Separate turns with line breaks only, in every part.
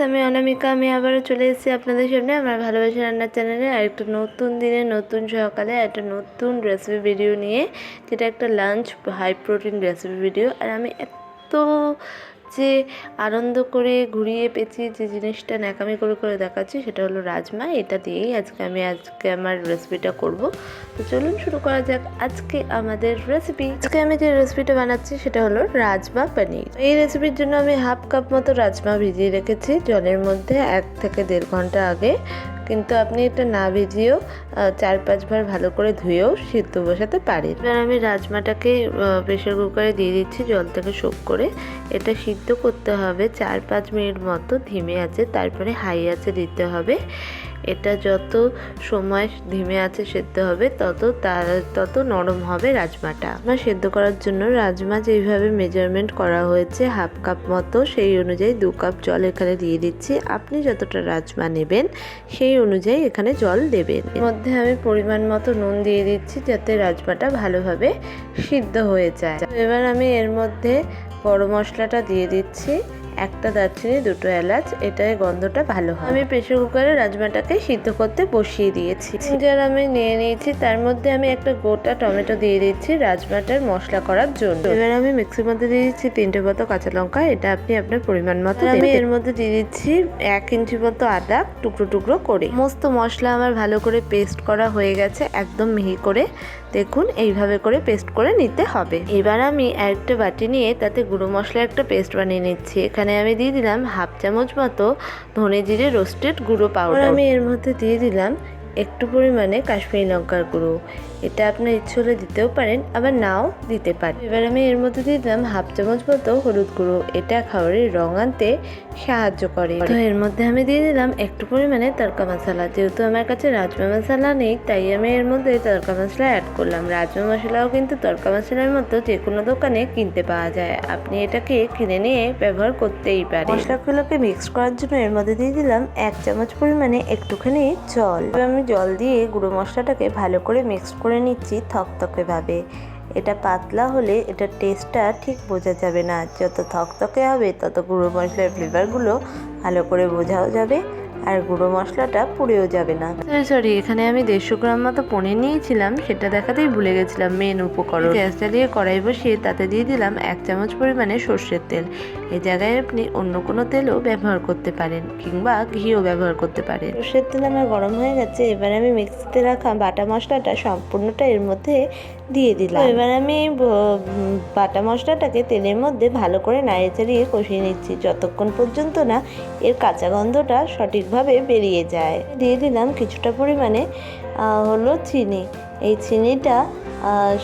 আমি অনামিকা। আমি আবারও চলে এসেছি আপনাদের সামনে আমার ভালোবাসা রান্নার চ্যানেলে আর একটা নতুন দিনে নতুন সকালে একটা নতুন রেসিপি ভিডিও নিয়ে, যেটা একটা lunch high protein recipe video. আর আমি এত যে আনন্দ করে ঘুরিয়ে পেঁচিয়ে যে জিনিসটা ন্যাকামি করে করে দেখাচ্ছি সেটা হলো রাজমা। এটা দিয়েই আজকে আমার রেসিপিটা করব। তো চলুন শুরু করা যাক আজকে আমাদের রেসিপি। আজকে আমি যে রেসিপিটা বানাচ্ছি সেটা হলো রাজমা পনির। এই রেসিপির জন্য আমি হাফ কাপ মতো রাজমা ভিজিয়ে রেখেছি জলের মধ্যে 1 থেকে 1.5 ঘন্টা আগে। কিন্তু আপনি এটা না ভিজিয়েও 4-5 বার ভালো করে ধুয়েও সিদ্ধ বসাতে পারেন। এবার আমি রাজমাটাকে প্রেশার কুকারে দিয়ে দিচ্ছি জল থেকে সোক করে। এটা সিদ্ধ করতে হবে 4-5 মিনিট মতো ধিমে আছে, তারপরে হাই আছে দিতে হবে। এটা যত সময় ধিমে আছে সেদ্ধ হবে তত নরম হবে রাজমাটা। সেদ্ধ করার জন্য রাজমা যেইভাবে মেজারমেন্ট করা হয়েছে হাফ কাপ মতো, সেই অনুযায়ী 2 কাপ জল এখানে দিয়ে দিচ্ছি। আপনি যতটা রাজমা নেবেন সেই অনুযায়ী এখানে জল দেবেন। এর মধ্যে আমি পরিমাণ মতো নুন দিয়ে দিচ্ছি যাতে রাজমাটা ভালোভাবে সিদ্ধ হয়ে যায়। এবার আমি এর মধ্যে গরম মশলাটা দিয়ে দিচ্ছি, 1টা দারচিনি 2টো এলাচ, এটাই গন্ধটা ভালো হয়। আমি প্রেসার কুকারে রাজমাটাকে সিদ্ধ করতে বসিয়ে দিয়েছি। যার আমি নিয়ে নিয়েছি, তার মধ্যে আমি একটা গোটা টমেটো দিয়ে দিচ্ছি রাজমাটার মশলা করার জন্য। এবার আমি মিক্সির মধ্যে দিয়ে দিচ্ছি 3টে মতো কাঁচা লঙ্কা, এটা আপনি আপনার পরিমাণ মতো। আমি এর মধ্যে দিয়ে দিচ্ছি 1 ইঞ্চি মতো আদা টুকরো টুকরো করে। সমস্ত মশলা আমার ভালো করে পেস্ট করা হয়ে গেছে, একদম মিহি করে। দেখুন এইভাবে করে পেস্ট করে নিতে হবে। এবার আমি একটা বাটি নিয়ে তাতে গুঁড়ো মশলা একটা পেস্ট বানিয়ে নিচ্ছি। এখানে আমি দিয়ে দিলাম হাফ চামচ মতো ধনে জিরে রোস্টেড গুঁড়ো পাউডার। আমি এর মধ্যে দিয়ে দিলাম একটু পরিমাণে কাশ্মীরি লঙ্কার গুঁড়ো। এটা আপনার ইচ্ছে হলে দিতেও পারেন, আবার নাও দিতে পারেন। এবার আমি এর মধ্যে দিয়ে দিলাম হাফ চামচ মতো হলুদ গুঁড়ো। এটা খাবারের রং আনতে সাহায্য করে। তো এর মধ্যে আমি দিয়ে দিলাম একটু পরিমাণে তড়কা মশলা। যেহেতু আমার কাছে রাজমা মশলা নেই, তাই আমি এর মধ্যে তড়কা মশলা অ্যাড করলাম। রাজমা মশলাও কিন্তু তড়কা মশলার মতো যে কোনো দোকানে কিনতে পাওয়া যায়, আপনি এটাকে কিনে নিয়ে ব্যবহার করতেই পারেন। মশলাগুলোকে মিক্স করার জন্য এর মধ্যে দিয়ে দিলাম 1 চামচ পরিমাণে একটুখানি জল। আমি জল দিয়ে গুঁড়ো মশলাটাকে ভালো করে মিক্স করে নিচ্ছি থকথকে ভাবে। এটা পাতলা হলে এটার টেস্টটা ঠিক বোঝা যাবে না। যত থকথকে হবে তত গুঁড়ো মশলার ফ্লেভারগুলো ভালো করে বোঝাও যাবে আর গুঁড়ো মশলাটা পুড়েও যাবে না। সরি, এখানে আমি 150 গ্রাম মতো পনির নিয়েছিলাম, সেটা দেখাতেই ভুলে গেছিলাম মেন উপকরণ। গ্যাসটা দিয়ে কড়াই বসিয়ে তাতে দিয়ে দিলাম 1 চামচ পরিমাণে সর্ষের তেল। এই জায়গায় আপনি অন্য কোনো তেলও ব্যবহার করতে পারেন কিংবা ঘিও ব্যবহার করতে পারেন। সর্ষের তেল আমার গরম হয়ে গেছে। এবার আমি মিক্সিতে রাখা বাটা মশলাটা সম্পূর্ণটা এর মধ্যে দিয়ে দিলাম। এবার আমি বাটা মশলাটাকে তেলের মধ্যে ভালো করে নাড়িয়ে চাড়িয়ে কষিয়ে নিচ্ছি যতক্ষণ পর্যন্ত না এর কাঁচা গন্ধটা সঠিকভাবে বেরিয়ে যায়। দিয়ে দিলাম কিছুটা পরিমাণে হলো চিনি। এই চিনিটা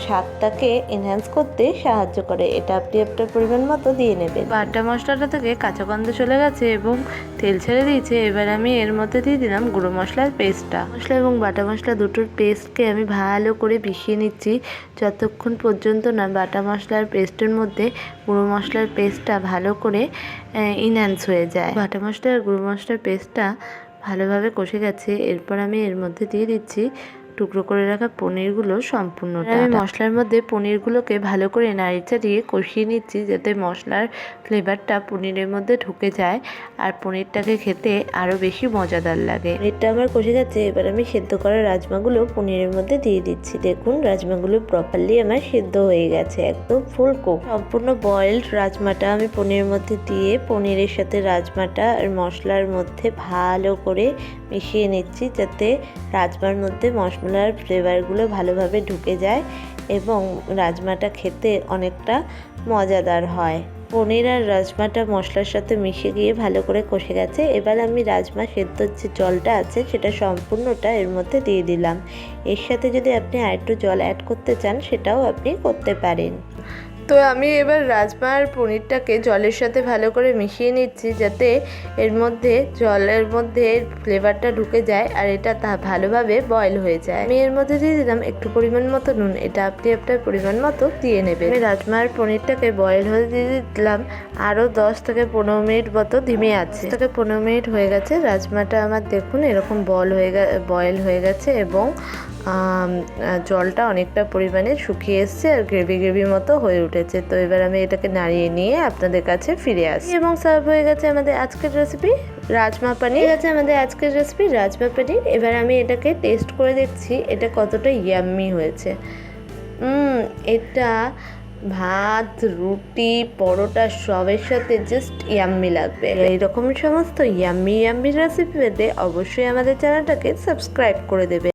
স্বাদটাকে এনহ্যান্স করতে সাহায্য করে, এটা আপনি আপনার পরিমাণ মতো দিয়ে নেবেন। বাটা মশলাটা থেকে কাঁচা গন্ধ চলে গেছে এবং তেল ছেড়ে দিয়েছে। এবার আমি এর মধ্যে দিয়ে দিলাম গুঁড়ো মশলার পেস্টটা। মশলা এবং বাটা মশলা দুটোর পেস্টকে আমি ভালো করে মিশিয়ে নিচ্ছি যতক্ষণ পর্যন্ত না বাটা মশলার পেস্টের মধ্যে গুঁড়ো মশলার পেস্টটা ভালো করে এনহ্যান্স হয়ে যায়। বাটা মশলা আর গুঁড়ো মশলার পেস্টটা ভালোভাবে কষে গেছে। এরপর আমি এর মধ্যে দিয়ে দিচ্ছি টুকরো করে রাখা পনিরগুলো সম্পূর্ণটা। আমি মশলার মধ্যে পনিরগুলোকে ভালো করে নাড়িয়ে চাড়িয়ে কষিয়ে নিচ্ছি যাতে মশলার ফ্লেভারটা পনিরের মধ্যে ঢুকে যায় আর পনিরটাকে খেতে আরও বেশি মজাদার লাগে। পনিরটা আমার কষে গেছে। এবার আমি সেদ্ধ করা রাজমাগুলো পনিরের মধ্যে দিয়ে দিচ্ছি। দেখুন রাজমাগুলো প্রপারলি আমার সেদ্ধ হয়ে গেছে, একদম ফুল কুক। সম্পূর্ণ বয়েলড রাজমাটা আমি পনিরের মধ্যে দিয়ে পনিরের সাথে রাজমাটা আর মশলার মধ্যে ভালো করে মিশিয়ে নিচ্ছি যাতে রাজমার মধ্যে মশলার ফ্লেভারগুলো ভালোভাবে ঢুকে যায় এবং রাজমাটা খেতে অনেকটা মজাদার হয়। পনির আর রাজমাটা মশলার সাথে মিশে গিয়ে ভালো করে কষে গেছে। এবার আমি রাজমা সেদ্ধর যে জলটা আছে সেটা সম্পূর্ণটা এর মধ্যে দিয়ে দিলাম। এর সাথে যদি আপনি আরেকটু জল অ্যাড করতে চান সেটাও আপনি করতে পারেন। তো আমি এবার রাজমা আর পনিরটাকে জলের সাথে ভালো করে মিশিয়ে নিচ্ছি যাতে এর মধ্যে জলের মধ্যে ফ্লেভারটা ঢুকে যায় আর এটা ভালোভাবে বয়েল হয়ে যায়। আমি এর মধ্যে দিয়ে দিলাম একটু পরিমাণ মতো নুন, এটা আপনি আপনার পরিমাণ মতো দিয়ে নেবেন। আমি রাজমা আর পনিরটাকে বয়েল হয়ে দিয়ে দিলাম আরও 10 থেকে 15 মিনিট মতো ধিমে আছে। 10 থেকে 15 মিনিট হয়ে গেছে। রাজমাটা আমার দেখুন এরকম বয়েল হয়ে গেছে এবং জলটা অনেকটা পরিমাণে শুকিয়ে এসছে আর গ্রেভি মতো হয়ে উঠেছে। তো এবার আমি এটাকে নাড়িয়ে নিয়ে আপনাদের কাছে ফিরে আসি। এবং সার্ভ হয়ে গেছে আমাদের আজকের রেসিপি রাজমা পানির। এবার আমি এটাকে টেস্ট করে দেখছি এটা কতটা ইয়াম্মি হয়েছে। এটা ভাত, রুটি, পরোটা সবের সাথে জাস্ট ইয়াম্মি লাগবে। এইরকম সমস্ত ইয়াম্মি রেসিপি পেতে অবশ্যই আমাদের চ্যানেলটাকে সাবস্ক্রাইব করে দেবে।